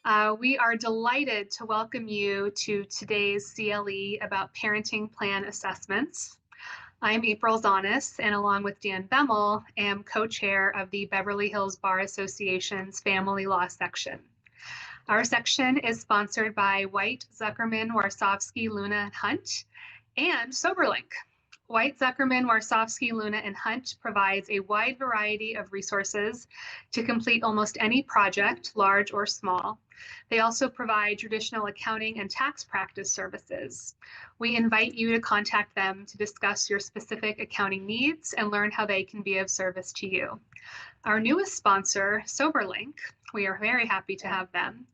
We are delighted to welcome you to today's CLE about parenting plan assessments. I'm April Zonis, and along with Dan Bemmel, am co-chair of the Beverly Hills Bar Association's Family Law section. Our section is sponsored by White, Zuckerman, Warsofsky, Luna, and Hunt, and SoberLink. White, Zuckerman, Warsofsky, Luna, and Hunt provides a wide variety of resources to complete almost any project, large or small. They also provide traditional accounting and tax practice services. We invite you to contact them to discuss your specific accounting needs and learn how they can be of service to you. Our newest sponsor, SoberLink, we are very happy to have them.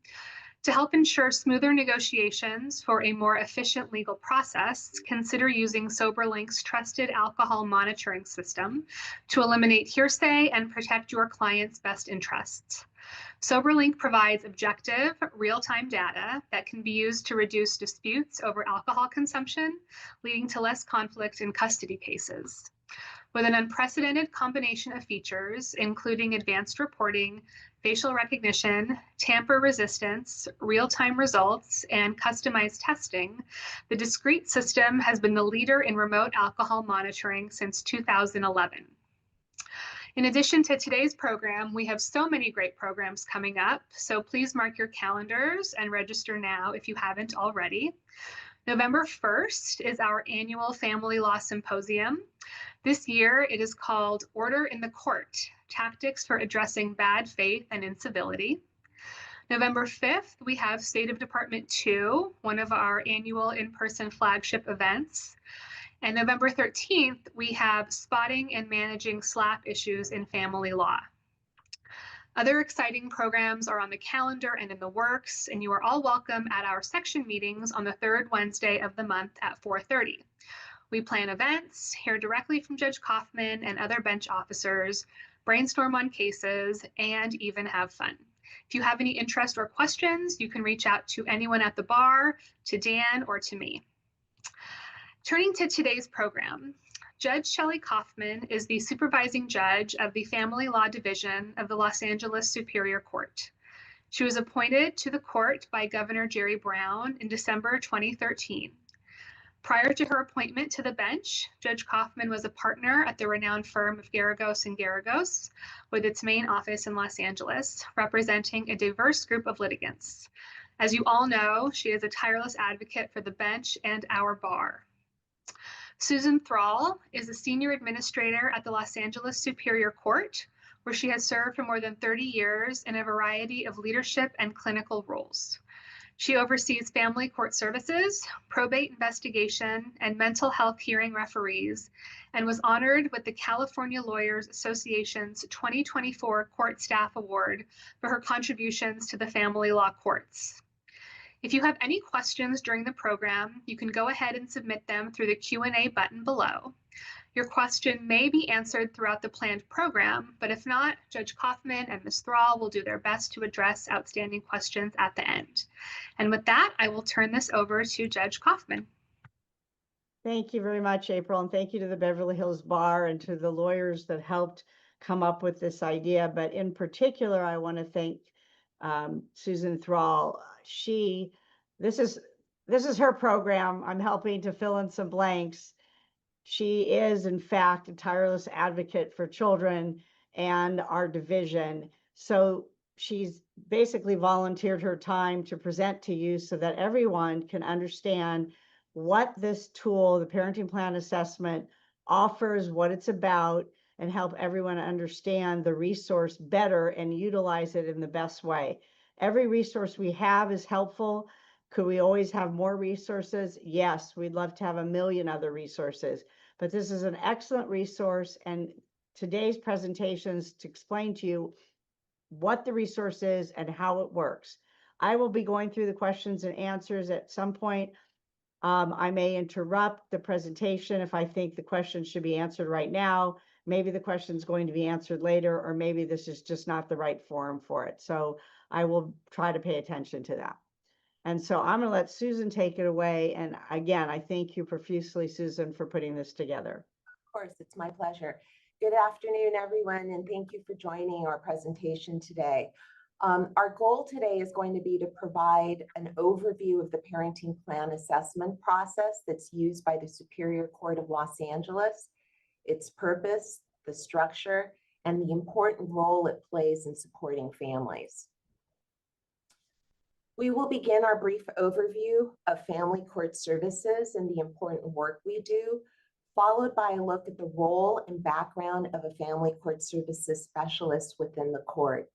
To help ensure smoother negotiations for a more efficient legal process, consider using SoberLink's trusted alcohol monitoring system to eliminate hearsay and protect your client's best interests. SoberLink provides objective, real-time data that can be used to reduce disputes over alcohol consumption, leading to less conflict in custody cases. With an unprecedented combination of features, including advanced reporting, facial recognition, tamper resistance, real-time results, and customized testing, the discrete system has been the leader in remote alcohol monitoring since 2011. In addition to today's program, we have so many great programs coming up, so please mark your calendars and register now if you haven't already. November 1st is our annual Family Law Symposium. This year, it is called Order in the Court, Tactics for Addressing Bad Faith and Incivility. November 5th, we have State of Department 2, one of our annual in-person flagship events. And November 13th, we have Spotting and Managing SLAP Issues in Family Law. Other exciting programs are on the calendar and in the works, and you are all welcome at our section meetings on the third Wednesday of the month at 4:30. We plan events, hear directly from Judge Kaufman and other bench officers, brainstorm on cases, and even have fun. If you have any interest or questions, you can reach out to anyone at the bar, to Dan, or to me. Turning to today's program, Judge Shelley Kaufman is the supervising judge of the Family Law Division of the Los Angeles Superior Court. She was appointed to the court by Governor Jerry Brown in December 2013. Prior to her appointment to the bench, Judge Kaufman was a partner at the renowned firm of Garagos and Garagos, with its main office in Los Angeles, representing a diverse group of litigants. As you all know, she is a tireless advocate for the bench and our bar. Susan Thrall is a senior administrator at the Los Angeles Superior Court, where she has served for more than 30 years in a variety of leadership and clinical roles. She oversees family court services, probate investigation, and mental health hearing referees, and was honored with the California Lawyers Association's 2024 Court Staff Award for her contributions to the family law courts. If you have any questions during the program, you can go ahead and submit them through the Q&A button below. Your question may be answered throughout the planned program, but if not, Judge Kaufman and Ms. Thrall will do their best to address outstanding questions at the end. And with that, I will turn this over to Judge Kaufman. Thank you very much, April, and thank you to the Beverly Hills Bar and to the lawyers that helped come up with this idea. But in particular, I want to thank Susan Thrall. This is her program. I'm helping to fill in some blanks. She is, in fact, a tireless advocate for children and our division. So she's basically volunteered her time to present to you so that everyone can understand what this tool, the parenting plan assessment, offers, what it's about, and help everyone understand the resource better and utilize it in the best way. Every resource we have is helpful. Could we always have more resources? Yes, we'd love to have a million other resources, but this is an excellent resource, and today's presentation is to explain to you what the resource is and how it works. I will be going through the questions and answers at some point. I may interrupt the presentation if I think the question should be answered right now. Maybe the question is going to be answered later, or maybe this is just not the right forum for it. So I will try to pay attention to that. And so I'm going to let Susan take it away. And again, I thank you profusely, Susan, for putting this together. Of course, it's my pleasure. Good afternoon, everyone, and thank you for joining our presentation today. Our goal today is going to be to provide an overview of the parenting plan assessment process that's used by the Superior Court of Los Angeles, its purpose, the structure, and the important role it plays in supporting families. We will begin our brief overview of family court services and the important work we do, followed by a look at the role and background of a family court services specialist within the court.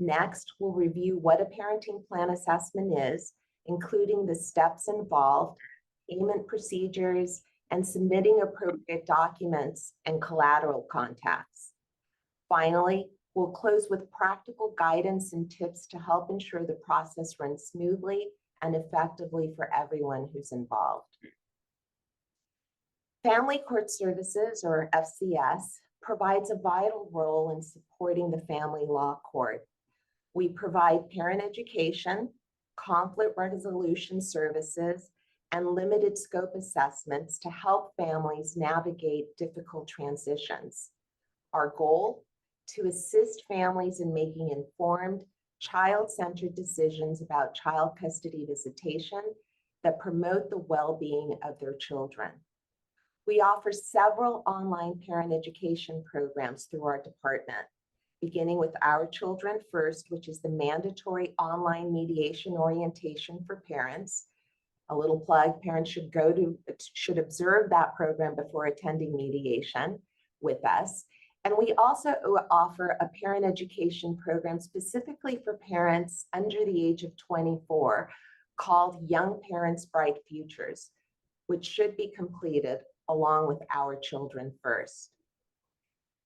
Next, we'll review what a parenting plan assessment is, including the steps involved, payment procedures, and submitting appropriate documents and collateral contacts. Finally, we'll close with practical guidance and tips to help ensure the process runs smoothly and effectively for everyone who's involved. Family Court Services, or FCS, provides a vital role in supporting the family law court. We provide parent education, conflict resolution services, and limited scope assessments to help families navigate difficult transitions. Our goal: to assist families in making informed, child-centered decisions about child custody visitation that promote the well-being of their children. We offer several online parent education programs through our department, beginning with Our Children First, which is the mandatory online mediation orientation for parents. A little plug, parents should observe that program before attending mediation with us. And we also offer a parent education program specifically for parents under the age of 24 called Young Parents Bright Futures, which should be completed along with Our Children First.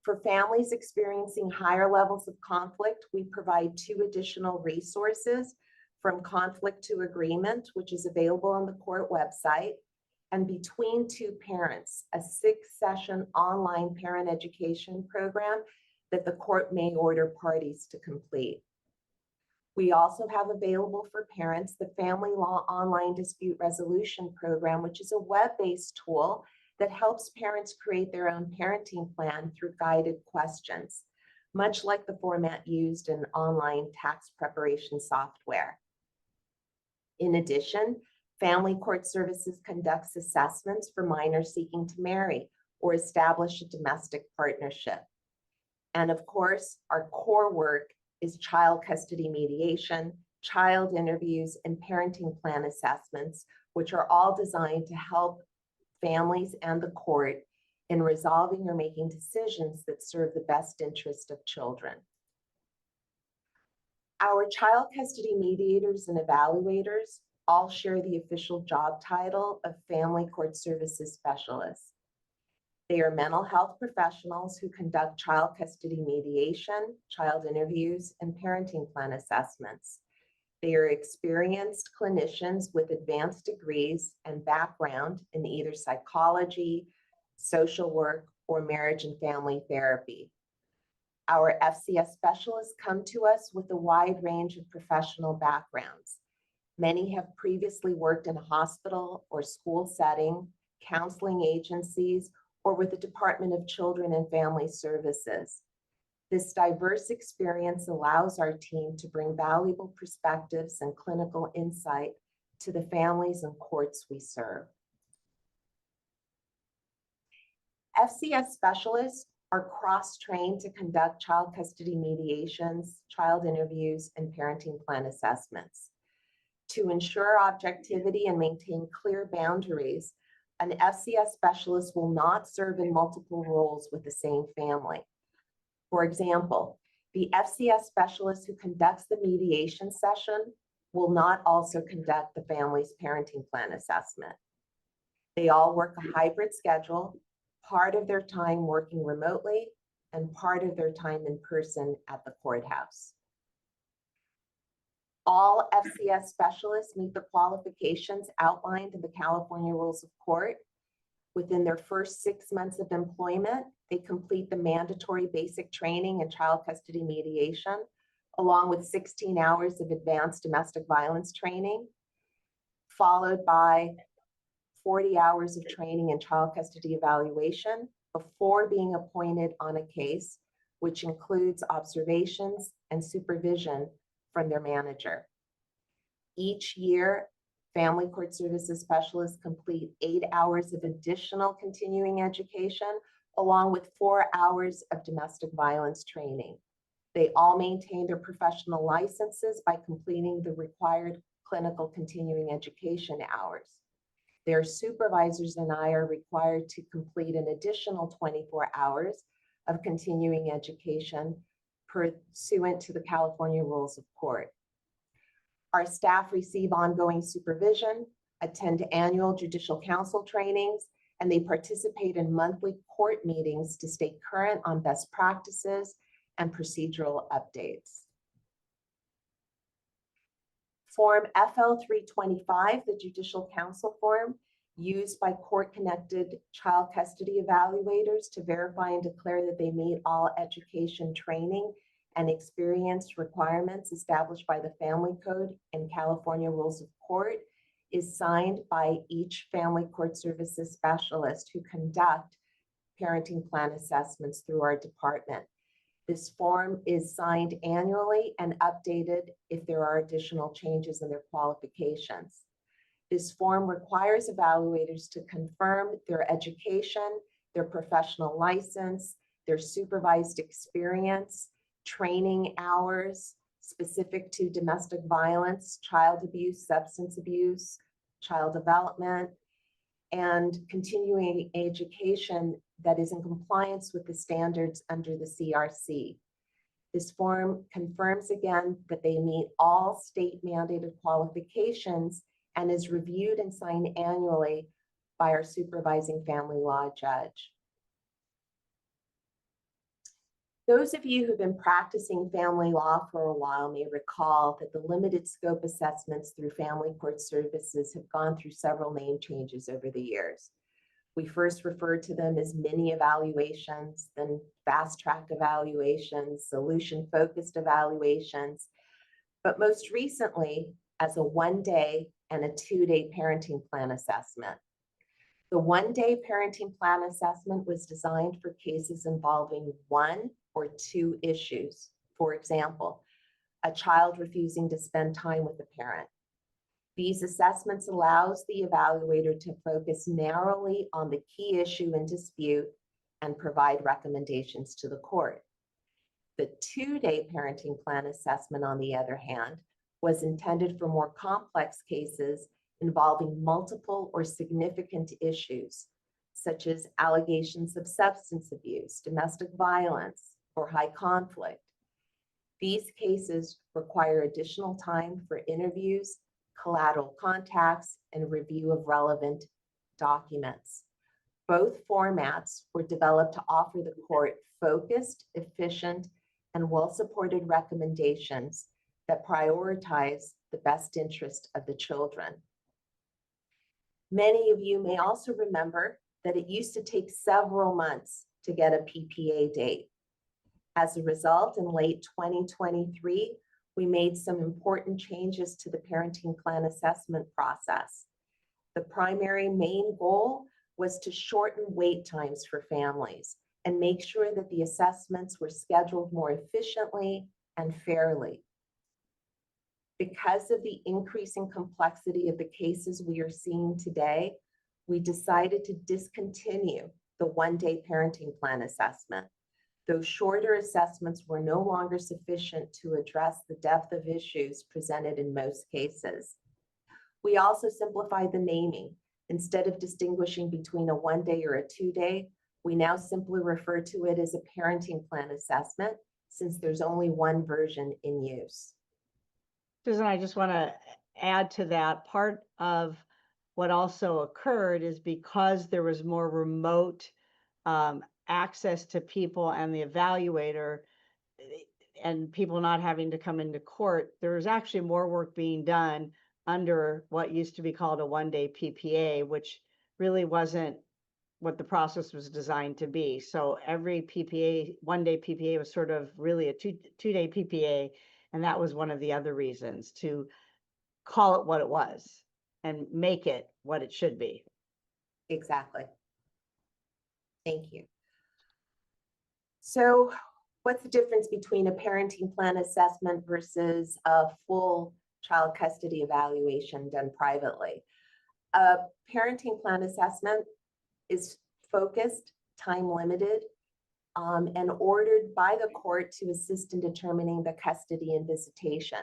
For families experiencing higher levels of conflict, we provide 2 additional resources: From Conflict to Agreement, which is available on the court website, and Between Two Parents, a 6-session online parent education program that the court may order parties to complete. We also have available for parents the Family Law Online Dispute Resolution Program, which is a web-based tool that helps parents create their own parenting plan through guided questions, much like the format used in online tax preparation software. In addition, Family Court Services conducts assessments for minors seeking to marry or establish a domestic partnership. And of course, our core work is child custody mediation, child interviews, and parenting plan assessments, which are all designed to help families and the court in resolving or making decisions that serve the best interest of children. Our child custody mediators and evaluators all share the official job title of Family Court Services Specialists. They are mental health professionals who conduct child custody mediation, child interviews, and parenting plan assessments. They are experienced clinicians with advanced degrees and background in either psychology, social work, or marriage and family therapy. Our FCS specialists come to us with a wide range of professional backgrounds. Many have previously worked in a hospital or school setting, counseling agencies, or with the Department of Children and Family Services. This diverse experience allows our team to bring valuable perspectives and clinical insight to the families and courts we serve. FCS specialists are cross-trained to conduct child custody mediations, child interviews, and parenting plan assessments. To ensure objectivity and maintain clear boundaries, an FCS specialist will not serve in multiple roles with the same family. For example, the FCS specialist who conducts the mediation session will not also conduct the family's parenting plan assessment. They all work a hybrid schedule, part of their time working remotely and part of their time in person at the courthouse. All FCS specialists meet the qualifications outlined in the California Rules of Court. Within their first 6 months of employment, they complete the mandatory basic training in child custody mediation, along with 16 hours of advanced domestic violence training, followed by 40 hours of training in child custody evaluation before being appointed on a case, which includes observations and supervision from their manager. Each year, Family Court Services Specialists complete 8 hours of additional continuing education, along with 4 hours of domestic violence training. They all maintain their professional licenses by completing the required clinical continuing education hours. Their supervisors and I are required to complete an additional 24 hours of continuing education pursuant to the California Rules of Court. Our staff receive ongoing supervision, attend annual judicial council trainings, and they participate in monthly court meetings to stay current on best practices and procedural updates. Form FL 325, the Judicial Council form, used by court-connected child custody evaluators to verify and declare that they meet all education training and experience requirements established by the Family Code and California Rules of Court, is signed by each Family Court Services Specialist who conduct parenting plan assessments through our department. This form is signed annually and updated if there are additional changes in their qualifications. This form requires evaluators to confirm their education, their professional license, their supervised experience, training hours specific to domestic violence, child abuse, substance abuse, child development, and continuing education that is in compliance with the standards under the CRC. This form confirms again that they meet all state mandated qualifications and is reviewed and signed annually by our supervising family law judge. Those of you who've been practicing family law for a while may recall that the limited scope assessments through Family Court Services have gone through several name changes over the years. We first referred to them as mini evaluations, then fast track evaluations, solution-focused evaluations, but most recently as a 1-day and a 2-day parenting plan assessment. The 1-day parenting plan assessment was designed for cases involving 1 or 2 issues. For example, a child refusing to spend time with a parent. These assessments allows the evaluator to focus narrowly on the key issue in dispute and provide recommendations to the court. The 2-day parenting plan assessment, on the other hand, was intended for more complex cases involving multiple or significant issues, such as allegations of substance abuse, domestic violence, or high conflict. These cases require additional time for interviews, collateral contacts, and review of relevant documents. Both formats were developed to offer the court focused, efficient, and well-supported recommendations that prioritize the best interest of the children. Many of you may also remember that it used to take several months to get a PPA date. As a result, in late 2023, we made some important changes to the parenting plan assessment process. The primary main goal was to shorten wait times for families and make sure that the assessments were scheduled more efficiently and fairly. Because of the increasing complexity of the cases we are seeing today, we decided to discontinue the 1-day parenting plan assessment. Those shorter assessments were no longer sufficient to address the depth of issues presented in most cases. We also simplified the naming. Instead of distinguishing between a 1-day or a 2-day, we now simply refer to it as a parenting plan assessment, since there's only one version in use. Susan, I just want to add to that. Part of what also occurred is because there was more remote access to people and the evaluator and people not having to come into court, there was actually more work being done under what used to be called a 1-day PPA, which really wasn't what the process was designed to be. So every PPA, 1-day PPA was sort of really a two-day PPA. And that was one of the other reasons, to call it what it was and make it what it should be. Exactly. Thank you. So What's the difference between a parenting plan assessment versus a full child custody evaluation done privately? A parenting plan assessment is focused, time limited, and ordered by the court to assist in determining the custody and visitation.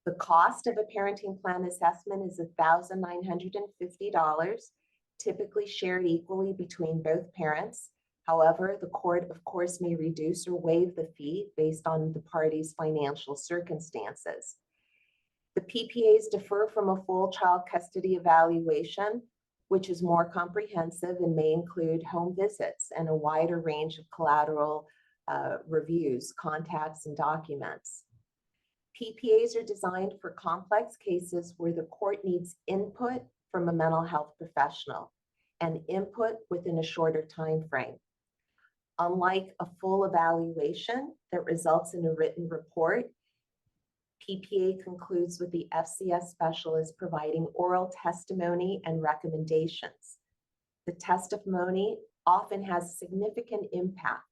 The cost of a parenting plan assessment is $1,950, typically shared equally between both parents. However, the court, of course, may reduce or waive the fee based on the parties' financial circumstances. The PPAs differ from a full child custody evaluation, which is more comprehensive and may include home visits and a wider range of collateral reviews, contacts, and documents. PPAs are designed for complex cases where the court needs input from a mental health professional and input within a shorter time frame. Unlike a full evaluation that results in a written report, PPA concludes with the FCS Specialist providing oral testimony and recommendations. The testimony often has significant impact,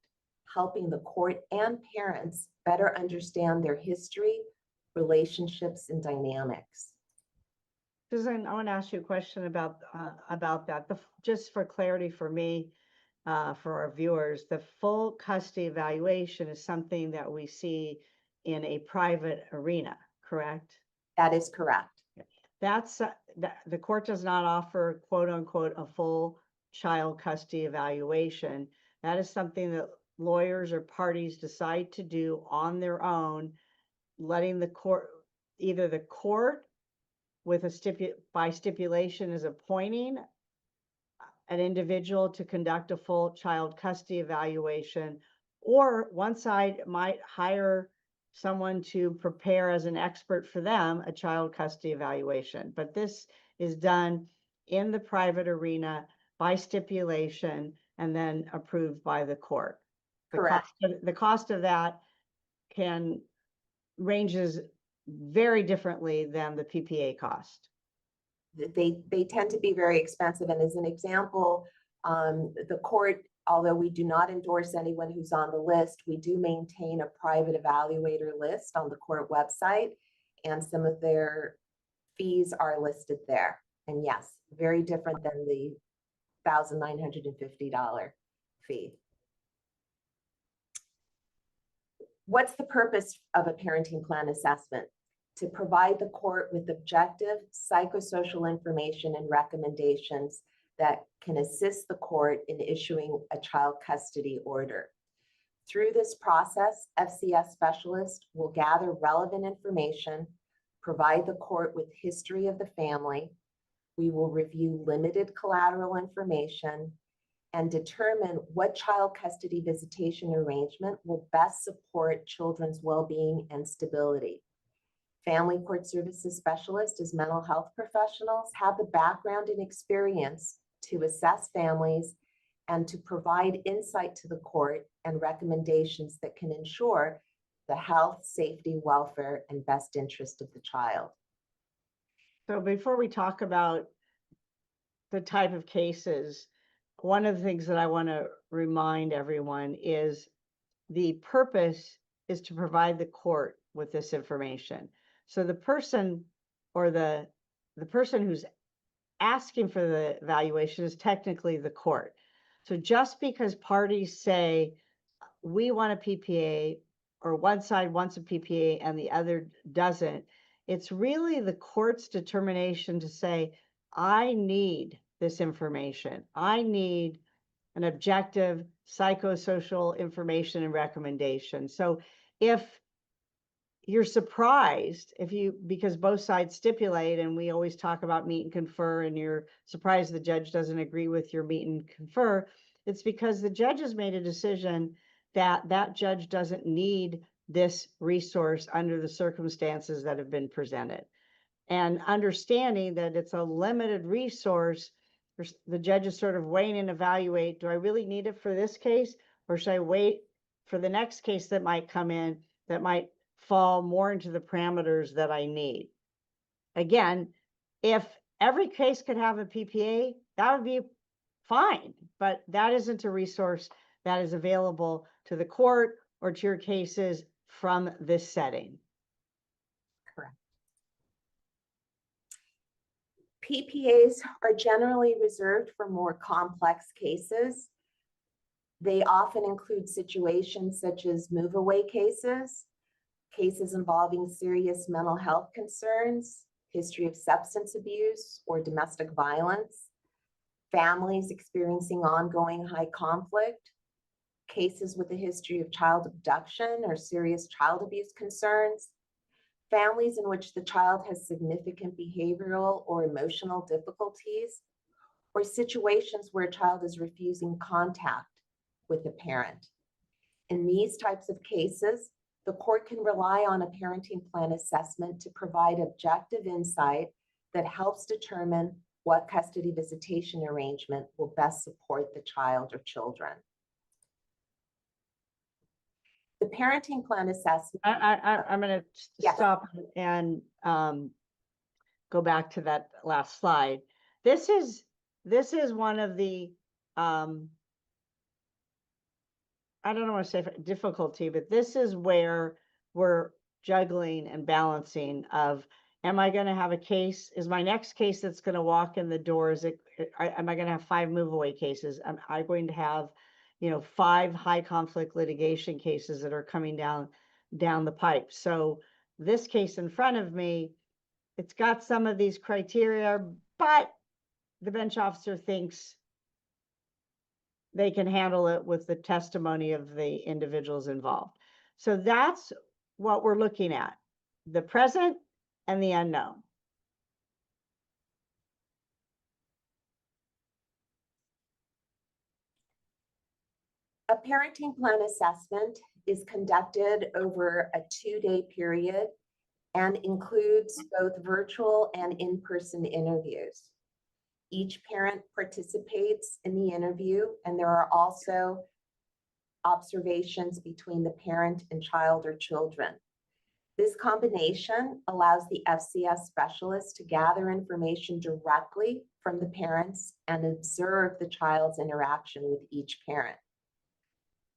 helping the court and parents better understand their history, relationships, and dynamics. Susan, I want to ask you a question about that. Just for clarity for me, for our viewers, the full custody evaluation is something that we see in a private arena, correct? That is correct. That's the court does not offer, quote unquote, a full child custody evaluation. That is something that lawyers or parties decide to do on their own, letting the court, either the court with by stipulation is appointing an individual to conduct a full child custody evaluation, or one side might hire someone to prepare as an expert for them a child custody evaluation. But this is done in the private arena by stipulation and then approved by the court. Correct. The cost of that ranges very differently than the PPA cost. They tend to be very expensive. And as an example, the court, although we do not endorse anyone who's on the list, we do maintain a private evaluator list on the court website, and some of their fees are listed there. And yes, very different than the $1,950 fee. What's the purpose of a parenting plan assessment? To provide the court with objective psychosocial information and recommendations that can assist the court in issuing a child custody order. Through this process, FCS Specialist will gather relevant information, provide the court with history of the family. We will review limited collateral information and determine what child custody visitation arrangement will best support children's well-being and stability. Family Court Services Specialists, as mental health professionals, have the background and experience to assess families and to provide insight to the court and recommendations that can ensure the health, safety, welfare, and best interest of the child. So before we talk about the type of cases, one of the things that I want to remind everyone is the purpose is to provide the court with this information. So the person or the person who's asking for the evaluation is technically the court. So just because parties say we want a PPA, or one side wants a PPA and the other doesn't, it's really the court's determination to say, I need this information. I need an objective psychosocial information and recommendation. So if you're surprised, because both sides stipulate, and we always talk about meet and confer, and you're surprised the judge doesn't agree with your meet and confer, it's because the judge has made a decision that that judge doesn't need this resource under the circumstances that have been presented. And understanding that it's a limited resource, the judge is sort of weighing and evaluate, do I really need it for this case? Or should I wait for the next case that might come in that might fall more into the parameters that I need? Again, if every case could have a PPA, that would be fine, but that isn't a resource that is available to the court or to your cases from this setting? Correct. PPAs are generally reserved for more complex cases. They often include situations such as move-away cases, cases involving serious mental health concerns, history of substance abuse or domestic violence, families experiencing ongoing high conflict, cases with a history of child abduction or serious child abuse concerns, families in which the child has significant behavioral or emotional difficulties, or situations where a child is refusing contact with a parent. In these types of cases, the court can rely on a parenting plan assessment to provide objective insight that helps determine what custody visitation arrangement will best support the child or children. The parenting plan assessment. I'm going to Yes. stop and go back to that last slide. This is one of the I don't want to say difficulty, but this is where we're juggling and balancing of, am I going to have a case? Is my next case that's going to walk in the door? Am I going to have 5 move away cases? Am I going to have, 5 high conflict litigation cases that are coming down the pipe? So this case in front of me, it's got some of these criteria, but the bench officer thinks they can handle it with the testimony of the individuals involved. So that's what we're looking at, the present and the unknown. A parenting plan assessment is conducted over a 2-day period and includes both virtual and in-person interviews. Each parent participates in the interview, and there are also observations between the parent and child or children. This combination allows the FCS specialist to gather information directly from the parents and observe the child's interaction with each parent.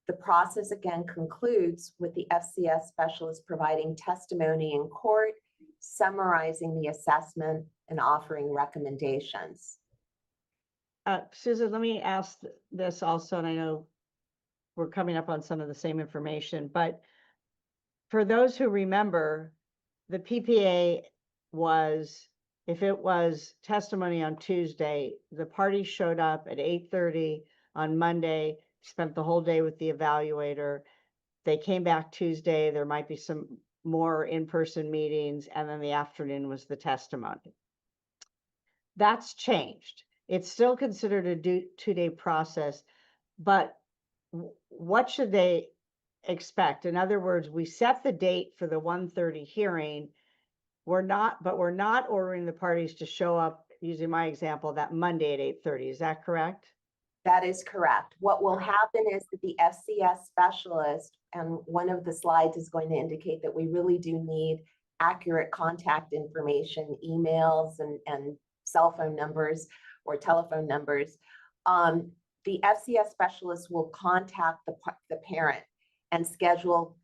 The process again concludes with the FCS specialist providing testimony in court, summarizing the assessment, and offering recommendations. Susan, let me ask this also, and I know we're coming up on some of the same information, but for those who remember, the PPA was, if it was testimony on Tuesday, the parties showed up at 8:30 on Monday, spent the whole day with the evaluator. They came back Tuesday, there might be some more in-person meetings, and then the afternoon was the testimony. That's changed. It's still considered a 2-day process, but what should they expect? In other words, we set the date for the 1:30 hearing. We're not ordering the parties to show up, using my example, that Monday at 8:30. Is that correct? That is correct. What will happen is that the FCS specialist, and one of the slides is going to indicate that we really do need accurate contact information, emails and cell phone numbers or telephone numbers. The FCS specialist will contact the parent and schedule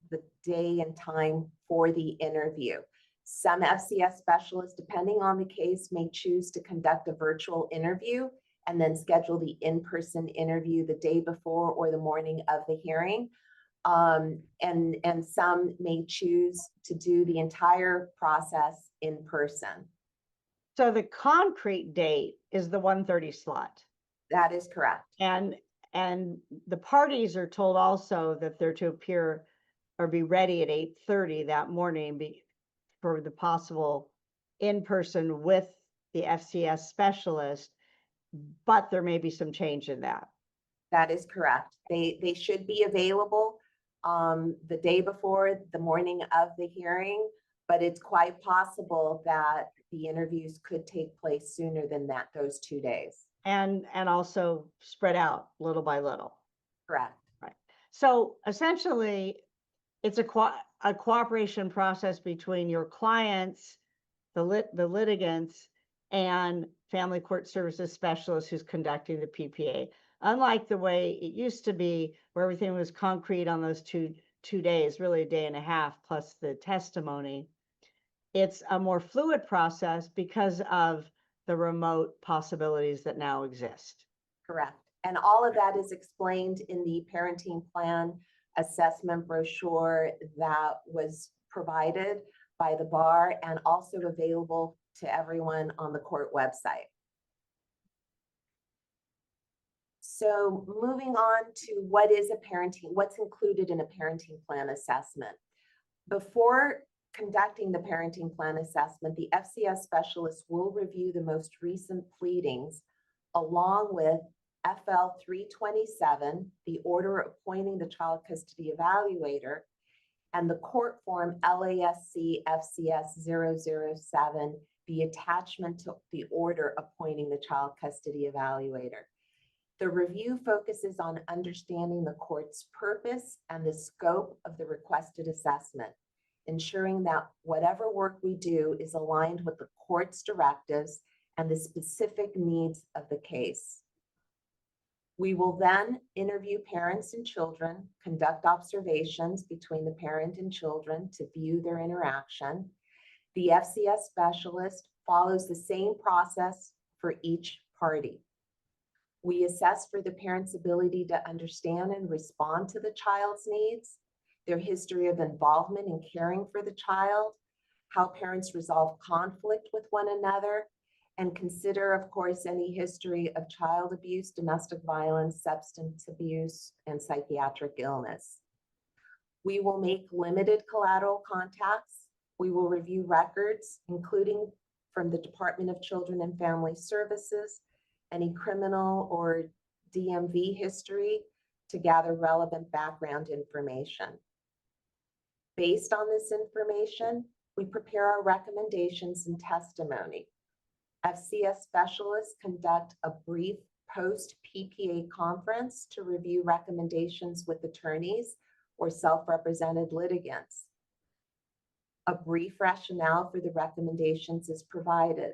the day and time for the interview. Some FCS specialists, depending on the case, may choose to conduct a virtual interview and then schedule the in-person interview the day before or the morning of the hearing. And some may choose to do the entire process in person. So the concrete date is the 1:30 slot. That is correct. And the parties are told also that they're to appear or be ready at 8:30 that morning for the possible in-person with the FCS specialist, but there may be some change in that. That is correct. They should be available the day before, the morning of the hearing, but it's quite possible that the interviews could take place sooner than that, those 2 days. And also spread out little by little. Correct. Right. So essentially, it's a cooperation process between your clients, the litigants, and family court services specialist who's conducting the PPA. unlike the way it used to be where everything was concrete on those two days, really a day and a half plus the testimony. It's a more fluid process because of the remote possibilities that now exist. Correct. And all of that is explained in the parenting plan assessment brochure that was provided by the bar and also available to everyone on the court website. So moving on to what's included in a parenting plan assessment. Before conducting the parenting plan assessment, the FCS specialist will review the most recent pleadings along with FL 327, the order appointing the child custody evaluator, and the court form LASC FCS 007, the attachment to the order appointing the child custody evaluator. The review focuses on understanding the court's purpose and the scope of the requested assessment, ensuring that whatever work we do is aligned with the court's directives and the specific needs of the case. We will then interview parents and children, conduct observations between the parent and children to view their interaction. The FCS specialist follows the same process for each party. We assess for the parent's ability to understand and respond to the child's needs, their history of involvement in caring for the child, how parents resolve conflict with one another, and consider, of course, any history of child abuse, domestic violence, substance abuse, and psychiatric illness. We will make limited collateral contacts. We will review records, including from the Department of Children and Family Services, any criminal or DMV history to gather relevant background information. Based on this information, we prepare our recommendations and testimony. FCS specialists conduct a brief post-PPA conference to review recommendations with attorneys or self-represented litigants. A brief rationale for the recommendations is provided.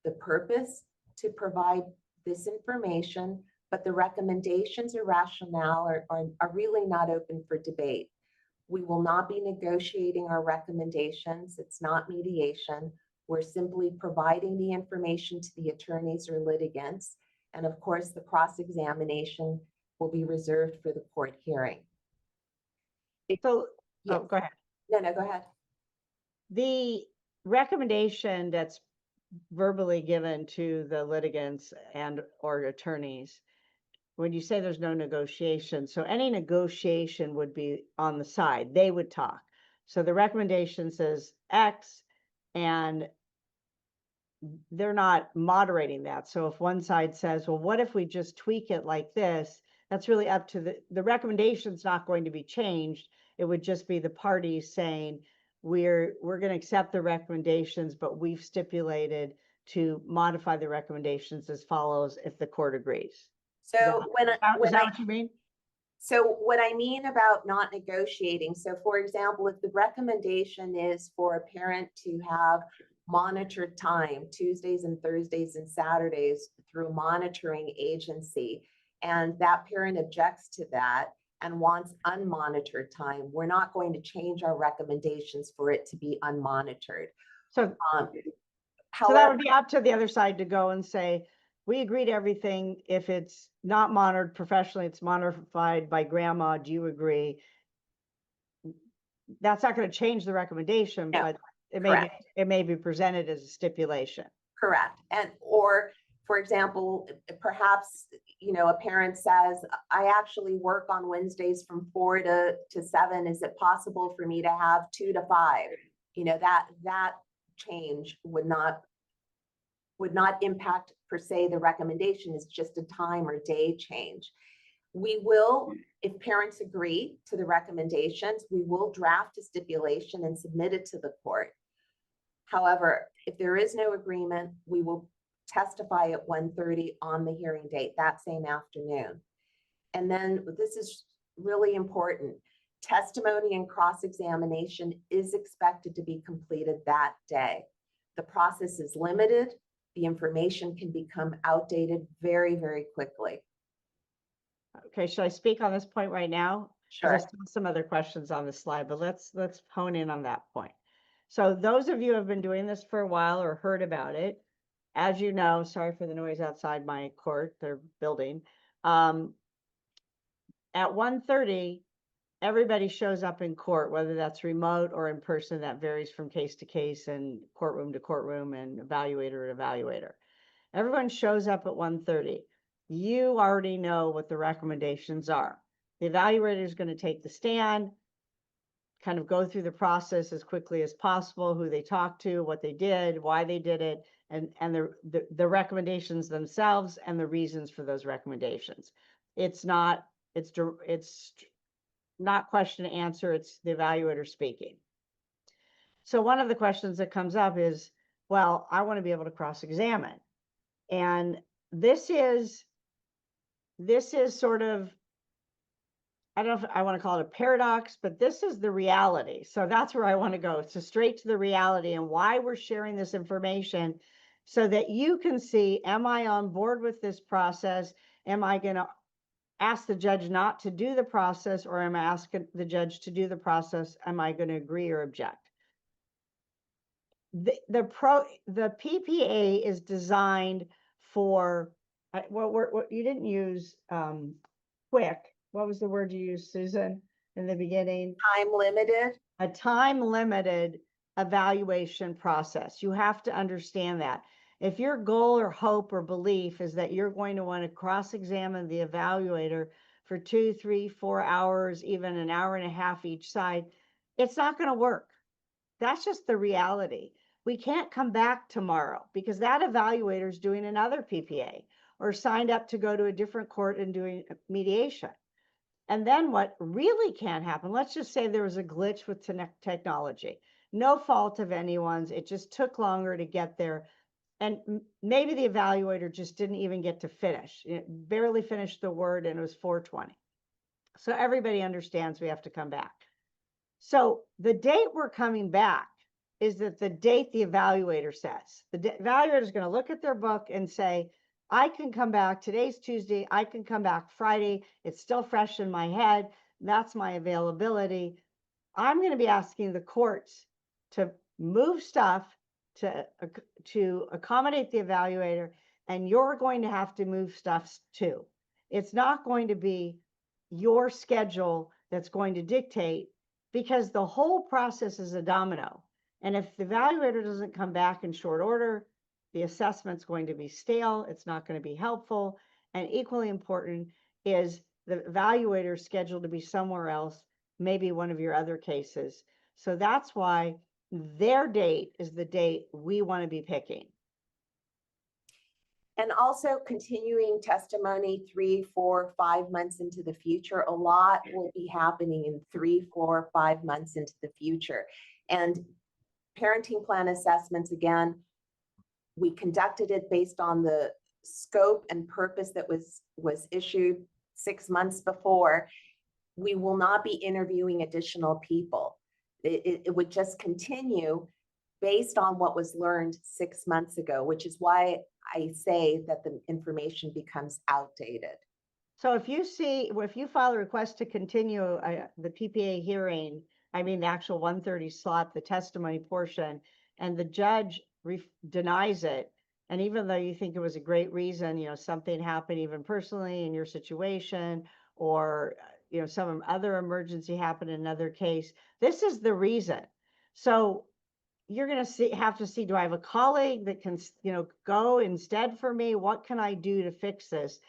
The purpose to provide this information, but the recommendations or rationale are really not open for debate. We will not be negotiating our recommendations. It's not mediation. We're simply providing the information to the attorneys or litigants. And of course, the cross-examination will be reserved for the court hearing. So, yes. Oh, go ahead. No, go ahead. The recommendation that's verbally given to the litigants and or attorneys, when you say there's no negotiation, so any negotiation would be on the side, they would talk. So the recommendation says X, and they're not moderating that. So if one side says, well, what if we just tweak it like this? That's really up to the recommendation's not going to be changed. It would just be the parties saying, we're going to accept the recommendations, but we've stipulated to modify the recommendations as follows if the court agrees. So is that what you mean? So what I mean about not negotiating, so for example, if the recommendation is for a parent to have monitored time Tuesdays and Thursdays and Saturdays through a monitoring agency, and that parent objects to that and wants unmonitored time, we're not going to change our recommendations for it to be unmonitored. So, however, that would be up to the other side to go and say, we agree to everything. If it's not monitored professionally, it's monitored by grandma. Do you agree? That's not going to change the recommendation, no, but it may be presented as a stipulation. Correct. Or for example, perhaps, a parent says, I actually work on Wednesdays from 4 to 7. Is it possible for me to have 2 to 5? That change would not impact per se the recommendation. Is just a time or day change. We will, if parents agree to the recommendations, we will draft a stipulation and submit it to the court. However, if there is no agreement, we will testify at 1:30 on the hearing date that same afternoon. And then this is really important. Testimony and cross-examination is expected to be completed that day. The process is limited. The information can become outdated very, very quickly. Okay, should I speak on this point right now? Because I Sure. still have some other questions on the slide, but let's hone in on that point. So those of you who have been doing this for a while or heard about it, as you know, sorry for the noise outside my court, they're building. At 1:30, everybody shows up in court, whether that's remote or in person. That varies from case to case and courtroom to courtroom and evaluator to evaluator. Everyone shows up at 1:30. You already know what the recommendations are. The evaluator is going to take the stand, kind of go through the process as quickly as possible, who they talked to, what they did, why they did it, and the recommendations themselves and the reasons for those recommendations. It's not question and answer, it's the evaluator speaking. So one of the questions that comes up is, well, I want to be able to cross-examine. And this is sort of, I don't know if I want to call it a paradox, but this is the reality. So that's where I want to go. So straight to the reality and why we're sharing this information so that you can see, am I on board with this process? Am I going to ask the judge not to do the process, or am I asking the judge to do the process? Am I going to agree or object? The PPA is designed for, what you didn't use quick. What was the word you used, Susan, in the beginning? Time limited. A time limited evaluation process. You have to understand that. If your goal or hope or belief is that you're going to want to cross-examine the evaluator for 2, 3, 4 hours, even an hour and a half each side, it's not going to work. That's just the reality. We can't come back tomorrow because that evaluator is doing another PPA or signed up to go to a different court and doing mediation. And then what really can happen, let's just say there was a glitch with technology, no fault of anyone's, it just took longer to get there. And maybe the evaluator just didn't even get to finish, it barely finished the word and it was 4:20. So everybody understands we have to come back. So the date we're coming back is that the date the evaluator says. The evaluator is going to look at their book and say, I can come back, today's Tuesday, I can come back Friday, it's still fresh in my head, that's my availability. I'm going to be asking the courts to move stuff to accommodate the evaluator, and you're going to have to move stuff too. It's not going to be your schedule that's going to dictate, because the whole process is a domino. And if the evaluator doesn't come back in short order, the assessment's going to be stale, it's not going to be helpful. And equally important is the evaluator scheduled to be somewhere else, maybe one of your other cases. So that's why their date is the date we want to be picking. And also continuing testimony 3, 4, 5 months into the future. A lot will be happening in 3, 4, 5 months into the future. And parenting plan assessments, again, we conducted it based on the scope and purpose that was issued 6 months before. We will not be interviewing additional people. It would just continue based on what was learned 6 months ago, which is why I say that the information becomes outdated. So if you file a request to continue the PPA hearing, I mean the actual 1:30 slot, the testimony portion, and the judge denies it, and even though you think it was a great reason, something happened even personally in your situation, or some other emergency happened in another case, this is the reason. So you're going to have to see, do I have a colleague that can, go instead for me? What can I do to fix this?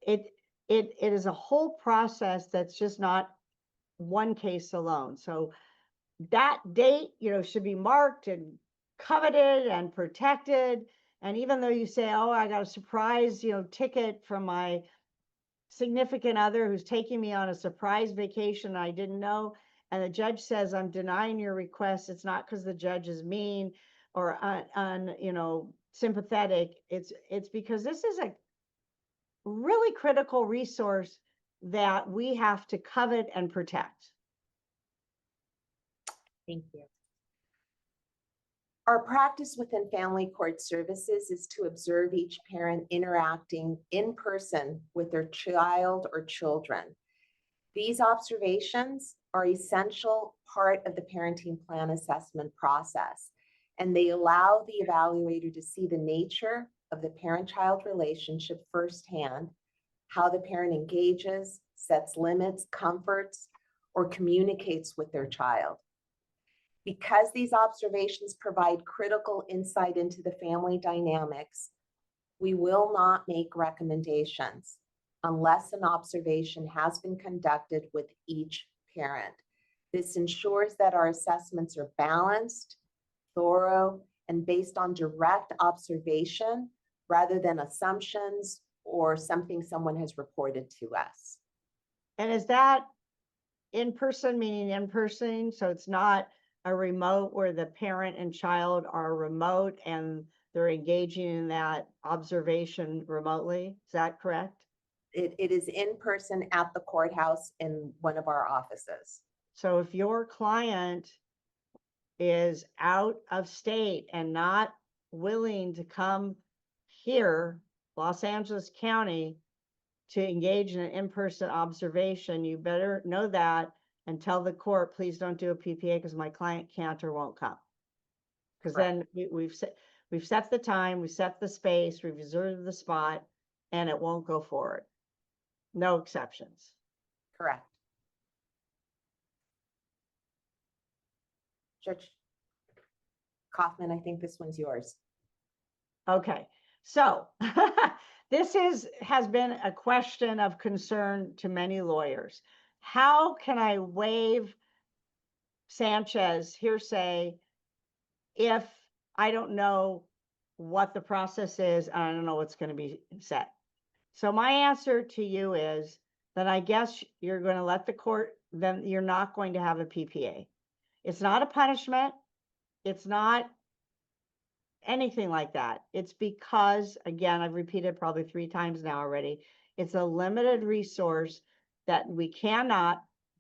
It is a whole process that's just not one case alone. So that date, should be marked and coveted and protected. And even though you say, oh, I got a surprise, ticket from my significant other who's taking me on a surprise vacation, I didn't know, and the judge says, I'm denying your request, it's not because the judge is mean or sympathetic. It's because this is a really critical resource that we have to covet and protect. Thank you. Our practice within family court services is to observe each parent interacting in person with their child or children. These observations are an essential part of the parenting plan assessment process, and they allow the evaluator to see the nature of the parent-child relationship firsthand, how the parent engages, sets limits, comforts, or communicates with their child. Because these observations provide critical insight into the family dynamics, we will not make recommendations unless an observation has been conducted with each parent. This ensures that our assessments are balanced, thorough, and based on direct observation rather than assumptions or something someone has reported to us. And is that in person, meaning in person? So it's not a remote where the parent and child are remote and they're engaging in that observation remotely? Is that correct? It is in person at the courthouse in one of our offices. So if your client is out of state and not willing to come here, Los Angeles County, to engage in an in-person observation, you better know that and tell the court, please don't do a PPA because my client can't or won't come. Because then we've set the time, we set the space, we've reserved the spot, and it won't go forward. No exceptions. Correct. Judge Kaufman, I think this one's yours. Okay, so this has been a question of concern to many lawyers. How can I waive Sanchez hearsay if I don't know what the process is and I don't know what's going to be said? So my answer to you is that I guess you're going to let the court, then you're not going to have a PPA. It's not a punishment. It's not anything like that. It's because, again, I've repeated probably 3 times now already, it's a limited resource that we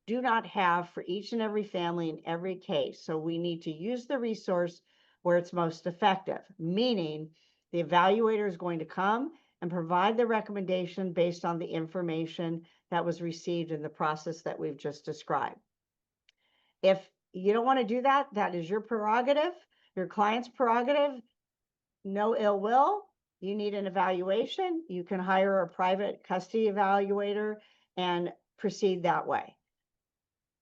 do not have for each and every family in every case. So we need to use the resource where it's most effective, meaning the evaluator is going to come and provide the recommendation based on the information that was received in the process that we've just described. If you don't want to do that, that is your prerogative, your client's prerogative. No ill will. You need an evaluation. You can hire a private custody evaluator and proceed that way.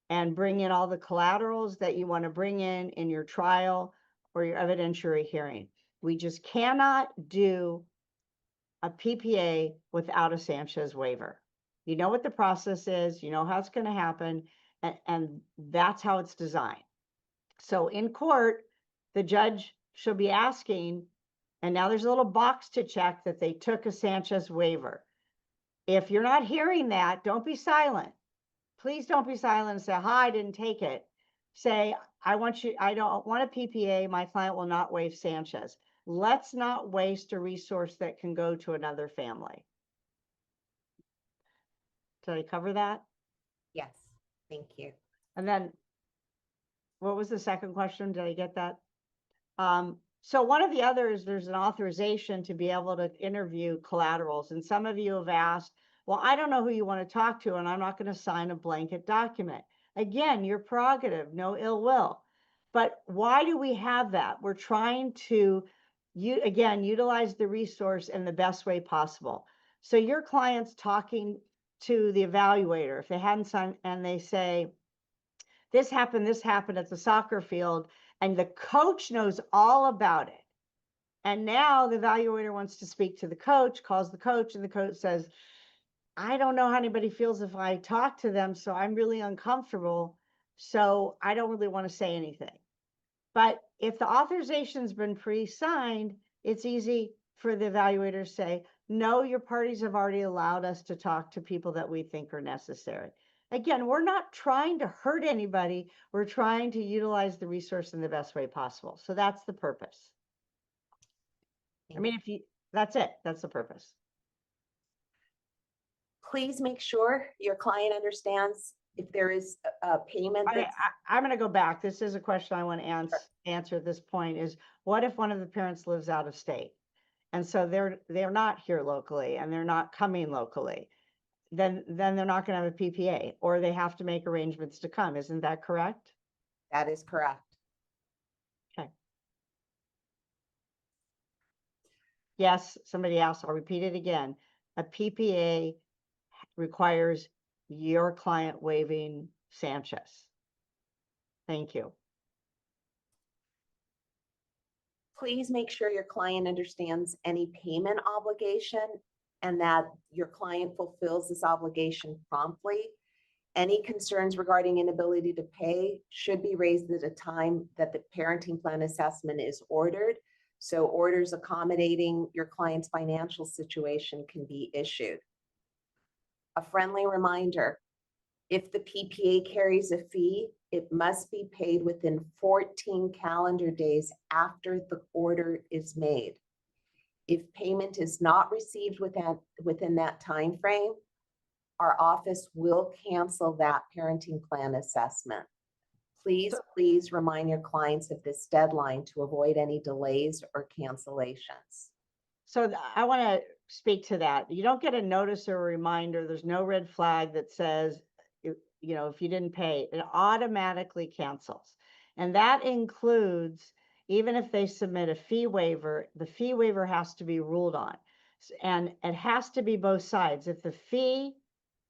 And bring in all the collaterals that you want to bring in your trial or your evidentiary hearing. We just cannot do a PPA without a Sanchez waiver. You know what the process is, you know how it's going to happen, and that's how it's designed. So in court, the judge should be asking, and now there's a little box to check that they took a Sanchez waiver. If you're not hearing that, don't be silent. Please don't be silent and say, hi, I didn't take it. Say, I don't want a PPA. My client will not waive Sanchez. Let's not waste a resource that can go to another family. Did I cover that? Yes, thank you. And then, what was the second question? Did I get that? So one of the others, there's an authorization to be able to interview collaterals. And some of you have asked, well, I don't know who you want to talk to, and I'm not going to sign a blanket document. Again, your prerogative, no ill will. But why do we have that? We're trying to, utilize the resource in the best way possible. So your client's talking to the evaluator. If they hadn't signed and they say, this happened at the soccer field, and the coach knows all about it. And now the evaluator wants to speak to the coach, calls the coach, and the coach says, I don't know how anybody feels if I talk to them, so I'm really uncomfortable, so I don't really want to say anything. But if the authorization's been pre-signed, it's easy for the evaluator to say, no, your parties have already allowed us to talk to people that we think are necessary. Again, we're not trying to hurt anybody. We're trying to utilize the resource in the best way possible. So that's the purpose. I mean, that's it. That's the purpose. Please make sure your client understands if there is a payment that's I'm going to go back. This is a question I want to answer at this point is, what if one of the parents lives out of state? And so they're not here locally and they're not coming locally. Then they're not going to have a PPA, or they have to make arrangements to come. Isn't that correct? that is correct. Okay. Yes, somebody else, I'll repeat it again. A PPA requires your client waiving Sanchez. Thank you. Please make sure your client understands any payment obligation and that your client fulfills this obligation promptly. Any concerns regarding inability to pay should be raised at a time that the parenting plan assessment is ordered. So orders accommodating your client's financial situation can be issued. A friendly reminder, if the PPA carries a fee, it must be paid within 14 calendar days after the order is made. If payment is not received within that time frame, our office will cancel that parenting plan assessment. Please remind your clients of this deadline to avoid any delays or cancellations. So I want to speak to that. You don't get a notice or a reminder. There's no red flag that says, you know, if you didn't pay, it automatically cancels. And that includes, even if they submit a fee waiver, the fee waiver has to be ruled on. And it has to be both sides. If the fee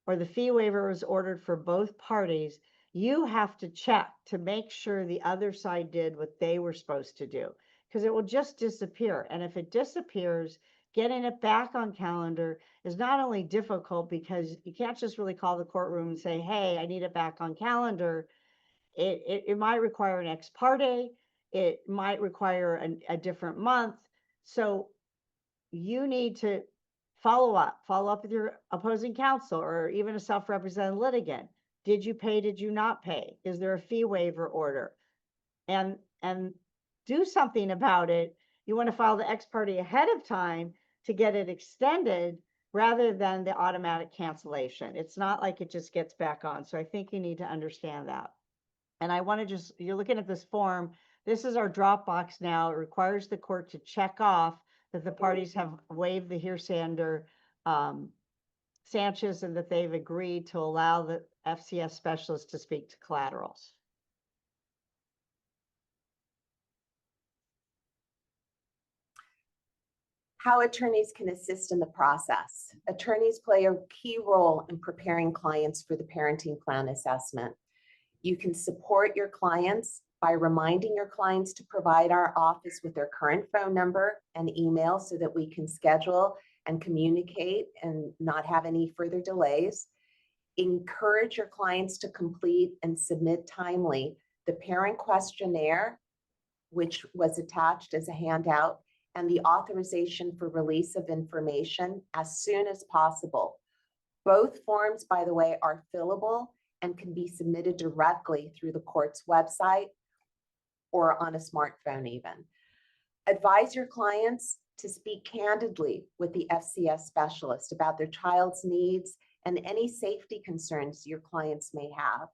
or the fee waiver is ordered for both parties, you have to check to make sure the other side did what they were supposed to do, because it will just disappear. And if it disappears, getting it back on calendar is not only difficult because you can't just really call the courtroom and say, hey, I need it back on calendar. It might require an ex parte. It might require a different month. So you need to follow up with your opposing counsel or even a self-represented litigant. Did you pay? Did you not pay? Is there a fee waiver order? And do something about it. You want to file the ex parte ahead of time to get it extended rather than the automatic cancellation. It's not like it just gets back on. So I think you need to understand that. And I want to you're looking at this form. This is our Dropbox now. It requires the court to check off that the parties have waived the hearsay under Sanchez and that they've agreed to allow the FCS specialist to speak to collaterals. How attorneys can assist in the process. Attorneys play a key role in preparing clients for the parenting plan assessment. You can support your clients by reminding your clients to provide our office with their current phone number and email so that we can schedule and communicate and not have any further delays. Encourage your clients to complete and submit timely the parent questionnaire, which was attached as a handout, and the authorization for release of information as soon as possible. Both forms, by the way, are fillable and can be submitted directly through the court's website or on a smartphone even. Advise your clients to speak candidly with the FCS specialist about their child's needs and any safety concerns your clients may have.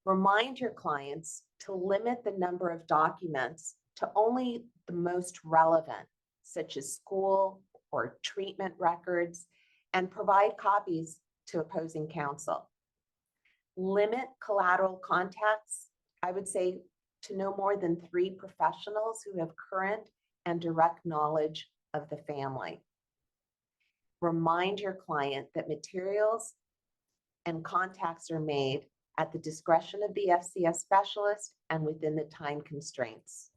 Remind your clients to limit the number of documents to only the most relevant, such as school or treatment records, and provide copies to opposing counsel. Limit collateral contacts, I would say, to no more than 3 professionals who have current and direct knowledge of the family. Remind your client that materials and contacts are made at the discretion of the FCS specialist and within the time constraints.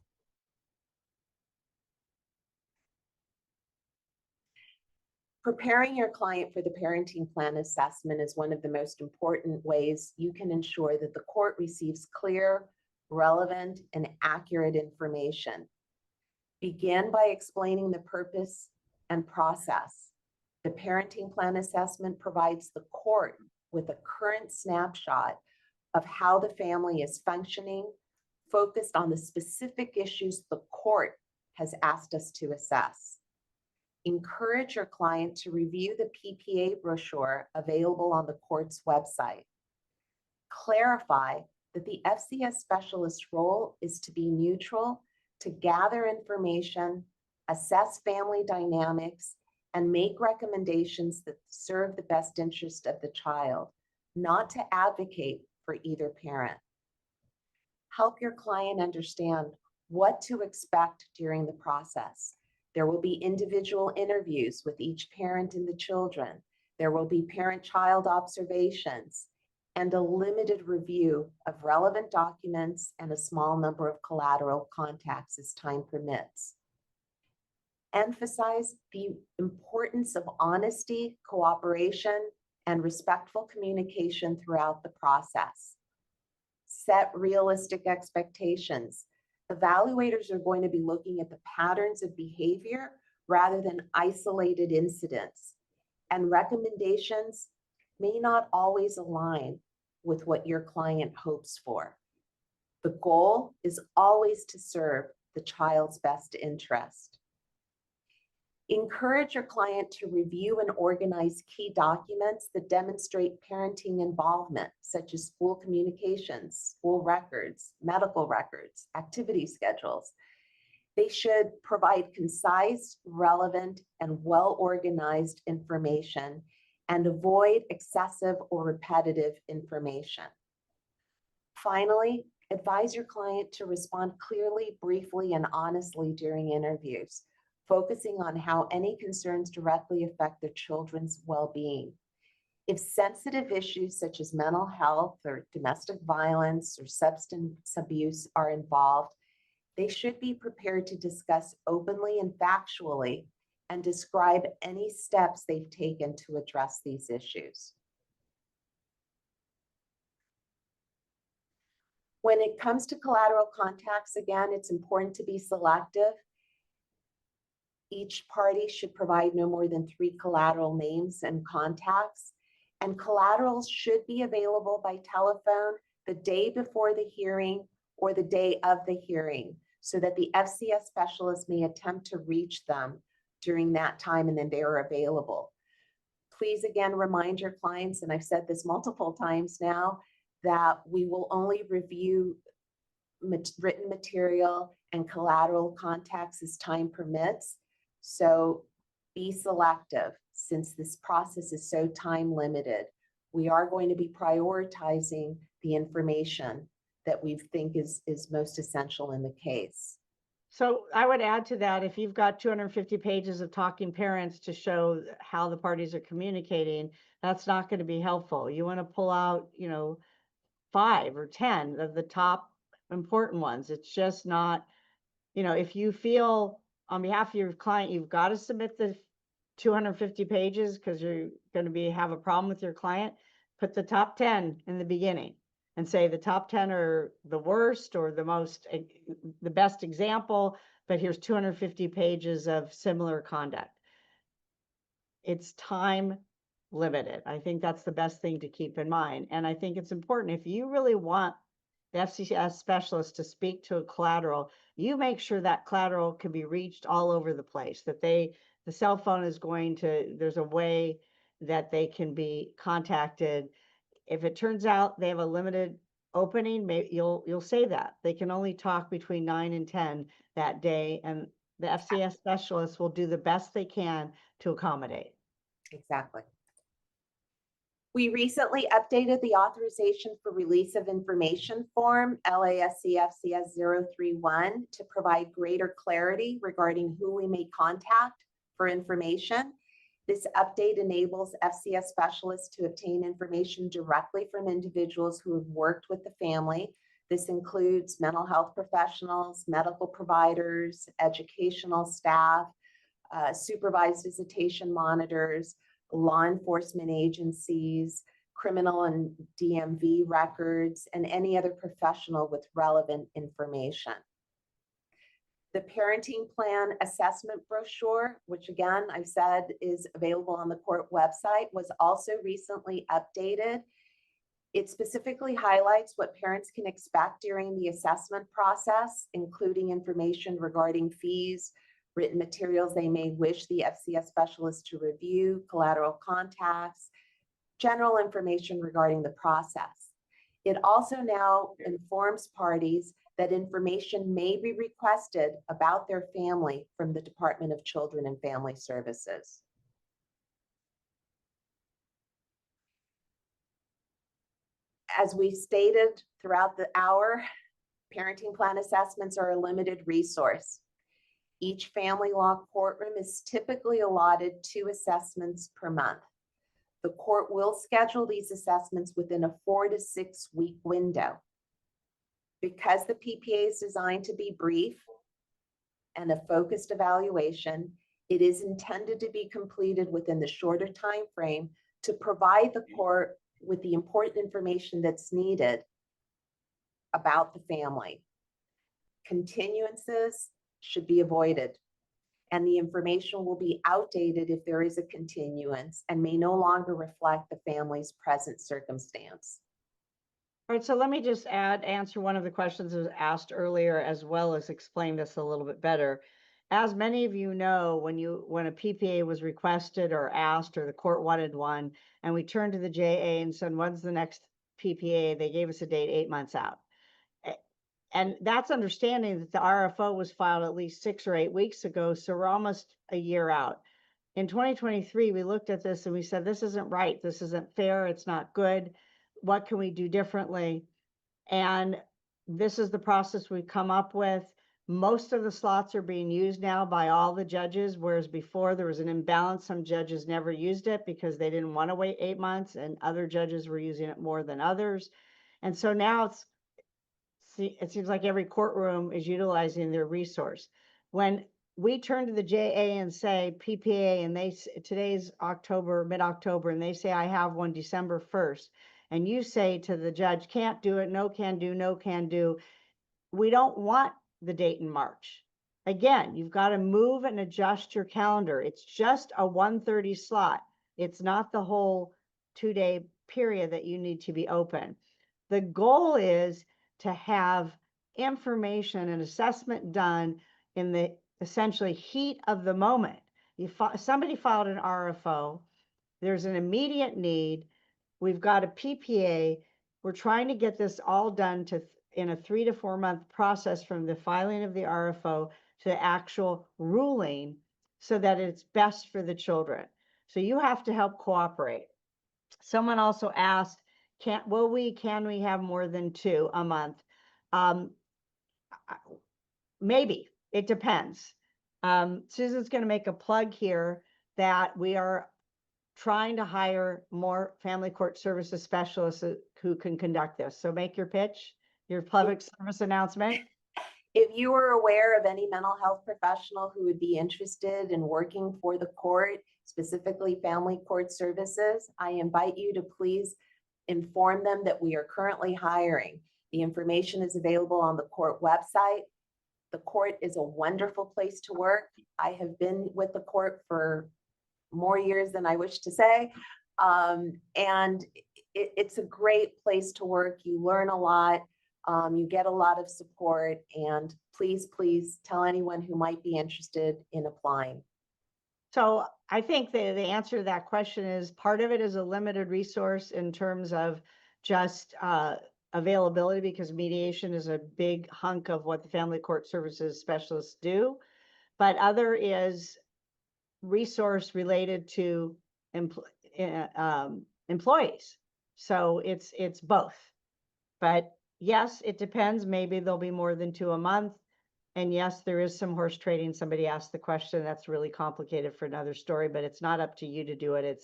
Preparing your client for the parenting plan assessment is one of the most important ways you can ensure that the court receives clear, relevant, and accurate information. Begin by explaining the purpose and process. The parenting plan assessment provides the court with a current snapshot of how the family is functioning, focused on the specific issues the court has asked us to assess. Encourage your client to review the PPA brochure available on the court's website. Clarify that the FCS specialist role is to be neutral, to gather information, assess family dynamics, and make recommendations that serve the best interest of the child, not to advocate for either parent. Help your client understand what to expect during the process. There will be individual interviews with each parent and the children. There will be parent-child observations and a limited review of relevant documents and a small number of collateral contacts as time permits. Emphasize the importance of honesty, cooperation, and respectful communication throughout the process. Set realistic expectations. Evaluators are going to be looking at the patterns of behavior rather than isolated incidents, and recommendations may not always align with what your client hopes for. The goal is always to serve the child's best interest. Encourage your client to review and organize key documents that demonstrate parenting involvement, such as school communications, school records, medical records, activity schedules. They should provide concise, relevant, and well-organized information and avoid excessive or repetitive information. Finally, advise your client to respond clearly, briefly, and honestly during interviews, focusing on how any concerns directly affect their children's well-being. If sensitive issues such as mental health or domestic violence or substance abuse are involved, they should be prepared to discuss openly and factually and describe any steps they've taken to address these issues. When it comes to collateral contacts, again, it's important to be selective. Each party should provide no more than 3 collateral names and contacts, and collaterals should be available by telephone the day before the hearing or the day of the hearing, so that the FCS specialist may attempt to reach them during that time and then they are available. Please again remind your clients, and I've said this multiple times now, that we will only review written material and collateral contacts as time permits. So be selective, since this process is so time limited. We are going to be prioritizing the information that we think is most essential in the case. So I would add to that, if you've got 250 pages of talking parents to show how the parties are communicating, that's not going to be helpful. You want to pull out, 5 or 10 of the top important ones. It's just not, if you feel on behalf of your client, you've got to submit the 250 pages because you're going to have a problem with your client, put the top 10 in the beginning and say the top 10 are the worst or the best example, but here's 250 pages of similar conduct. It's time limited. I think that's the best thing to keep in mind. And I think it's important, if you really want the FCS specialist to speak to a collateral, you make sure that collateral can be reached all over the place, that the cell phone is there's a way that they can be contacted. If it turns out they have a limited opening, maybe you'll say that they can only talk between 9 and 10 that day, and the FCS specialist will do the best they can to accommodate. Exactly. We recently updated the authorization for release of information form, LASC FCS 031, to provide greater clarity regarding who we may contact for information. This update enables FCS specialists to obtain information directly from individuals who have worked with the family. This includes mental health professionals, medical providers, educational staff, supervised visitation monitors, law enforcement agencies, criminal and DMV records, and any other professional with relevant information. The parenting plan assessment brochure, which again, I've said is available on the court website, was also recently updated. It specifically highlights what parents can expect during the assessment process, including information regarding fees, written materials they may wish the FCS specialist to review, collateral contacts, general information regarding the process. It also now informs parties that information may be requested about their family from the Department of Children and Family Services. As we stated throughout the hour, parenting plan assessments are a limited resource. Each family law courtroom is typically allotted 2 assessments per month. The court will schedule these assessments within a 4 to 6 week window. Because the PPA is designed to be brief and a focused evaluation, it is intended to be completed within the shorter time frame to provide the court with the important information that's needed about the family. Continuances should be avoided, and the information will be outdated if there is a continuance and may no longer reflect the family's present circumstance. All right, so let me just answer one of the questions that was asked earlier, as well as explain this a little bit better. As many of you know, when a PPA was requested or asked, or the court wanted one, and we turned to the JA and said, when's the next PPA? They gave us a date 8 months out. And that's understanding that the RFO was filed at least 6 or 8 weeks ago, so we're almost a year out. In 2023, we looked at this and we said, this isn't right, this isn't fair, it's not good. What can we do differently? And this is the process we've come up with. Most of the slots are being used now by all the judges, whereas before there was an imbalance. Some judges never used it because they didn't want to wait 8 months, and other judges were using it more than others. And so now it seems like every courtroom is utilizing their resource. When we turn to the JA and say PPA, and today's October, mid-October, and they say, I have one December 1st, and you say to the judge, can't do it, no can do, no can do, we don't want the date in March. Again, you've got to move and adjust your calendar. It's just a 1:30 slot. It's not the whole 2-day period that you need to be open. The goal is to have information and assessment done in the essentially heat of the moment. Somebody filed an RFO, there's an immediate need, we've got a PPA, we're trying to get this all done in a 3 to 4 month process from the filing of the RFO to the actual ruling, so that it's best for the children. So you have to help cooperate. Someone also asked, can we have more than 2 a month? Maybe, it depends. Susan's going to make a plug here that we are trying to hire more family court services specialists who can conduct this. So make your pitch, your public service announcement. If you are aware of any mental health professional who would be interested in working for the court, specifically family court services, I invite you to please inform them that we are currently hiring. The information is available on the court website. The court is a wonderful place to work. I have been with the court for more years than I wish to say. And it's a great place to work. You learn a lot. You get a lot of support, and please tell anyone who might be interested in applying. So I think the answer to that question is, part of it is a limited resource in terms of just availability, because mediation is a big hunk of what the family court services specialists do. But other is resource related to employees. So it's both. But yes, it depends. Maybe there'll be more than 2 a month. And yes, there is some horse trading. Somebody asked the question. That's really complicated for another story, but it's not up to you to do it.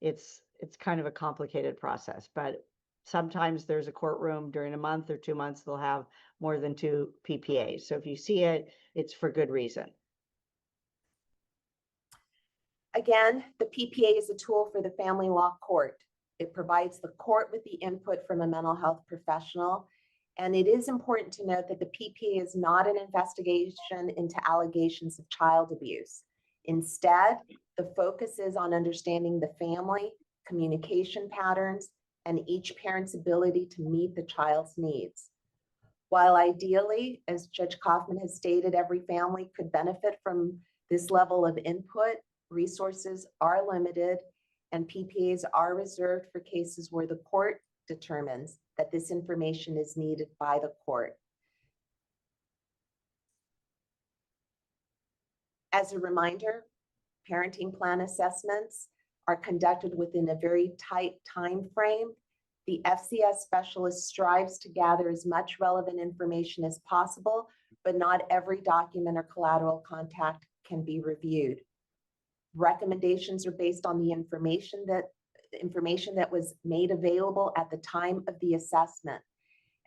It's kind of a complicated process. But sometimes there's a courtroom during a month or 2 months, they'll have more than 2 PPAs. So if you see it, it's for good reason. Again, the PPA is a tool for the family law court. It provides the court with the input from a mental health professional. And it is important to note that the PPA is not an investigation into allegations of child abuse. Instead, the focus is on understanding the family, communication patterns, and each parent's ability to meet the child's needs. While ideally, as Judge Kaufman has stated, every family could benefit from this level of input, resources are limited, and PPAs are reserved for cases where the court determines that this information is needed by the court. As a reminder, parenting plan assessments are conducted within a very tight time frame. The FCS specialist strives to gather as much relevant information as possible, but not every document or collateral contact can be reviewed. Recommendations are based on the information that was made available at the time of the assessment.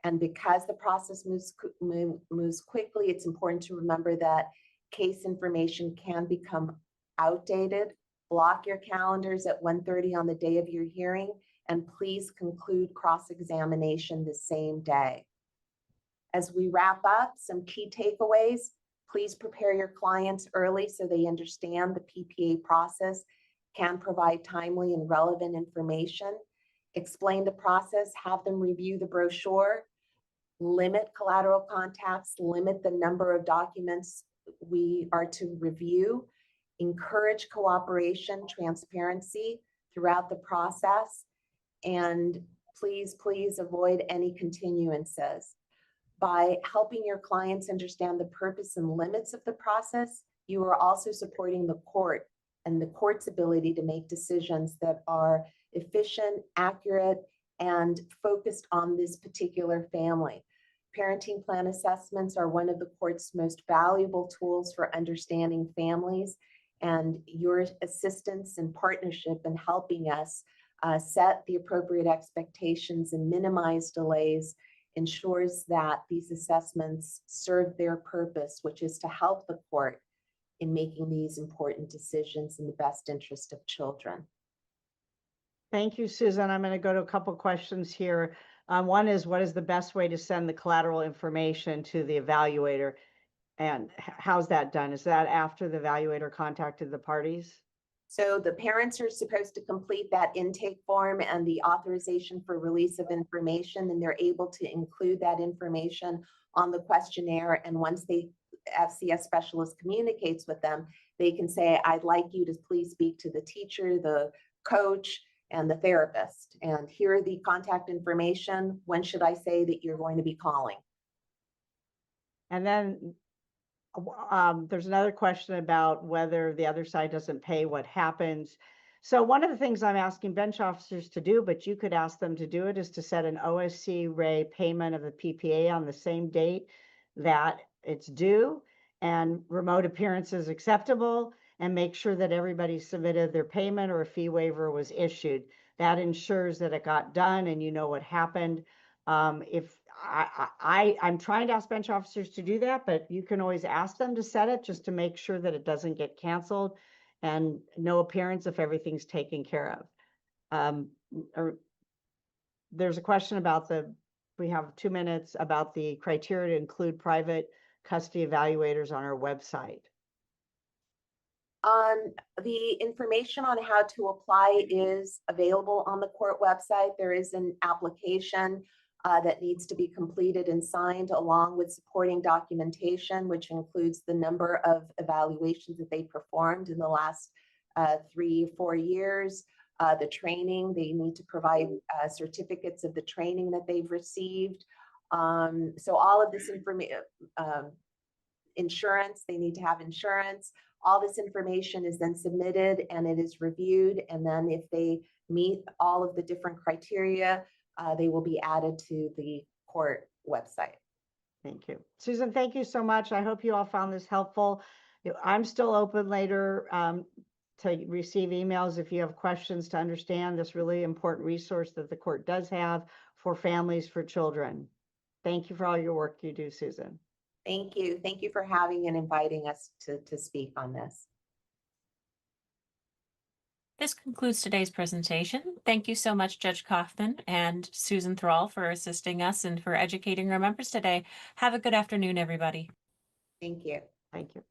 And because the process moves quickly, it's important to remember that case information can become outdated. Block your calendars at 1:30 on the day of your hearing, and please conclude cross-examination the same day. As we wrap up, some key takeaways. Please prepare your clients early so they understand the PPA process, can provide timely and relevant information. Explain the process, have them review the brochure, limit collateral contacts, limit the number of documents we are to review, encourage cooperation, transparency throughout the process, and please avoid any continuances. By helping your clients understand the purpose and limits of the process, you are also supporting the court and the court's ability to make decisions that are efficient, accurate, and focused on this particular family. Parenting plan assessments are one of the court's most valuable tools for understanding families, and your assistance and partnership in helping us set the appropriate expectations and minimize delays ensures that these assessments serve their purpose, which is to help the court in making these important decisions in the best interest of children. Thank you, Susan. I'm going to go to a couple questions here. One is, what is the best way to send the collateral information to the evaluator? And how's that done? Is that after the evaluator contacted the parties? So the parents are supposed to complete that intake form and the authorization for release of information, and they're able to include that information on the questionnaire. And once the FCS specialist communicates with them, they can say, I'd like you to please speak to the teacher, the coach, and the therapist. And here are the contact information. When should I say that you're going to be calling? And then there's another question about whether the other side doesn't pay, what happens. So one of the things I'm asking bench officers to do, but you could ask them to do it, is to set an OSC Ray payment of the PPA on the same date that it's due, and remote appearance is acceptable, and make sure that everybody submitted their payment or a fee waiver was issued. That ensures that it got done and you know what happened. If I'm trying to ask bench officers to do that, but you can always ask them to set it just to make sure that it doesn't get canceled, and no appearance if everything's taken care of. There's a question about we have 2 minutes about the criteria to include private custody evaluators on our website. The information on how to apply is available on the court website. There is an application that needs to be completed and signed, along with supporting documentation, which includes the number of evaluations that they performed in the last 3 or 4 years, the training. They need to provide certificates of the training that they've received. So all of this information, insurance, they need to have insurance. All this information is then submitted and it is reviewed. And then if they meet all of the different criteria, they will be added to the court website. Thank you. Susan, thank you so much. I hope you all found this helpful. I'm still open later to receive emails if you have questions to understand this really important resource that the court does have for families, for children. Thank you for all your work you do, Susan. Thank you. Thank you for having and inviting us to speak on this. This concludes today's presentation. Thank you so much, Judge Kaufman and Susan Thrall, for assisting us and for educating our members today. Have a good afternoon, everybody. Thank you. Thank you.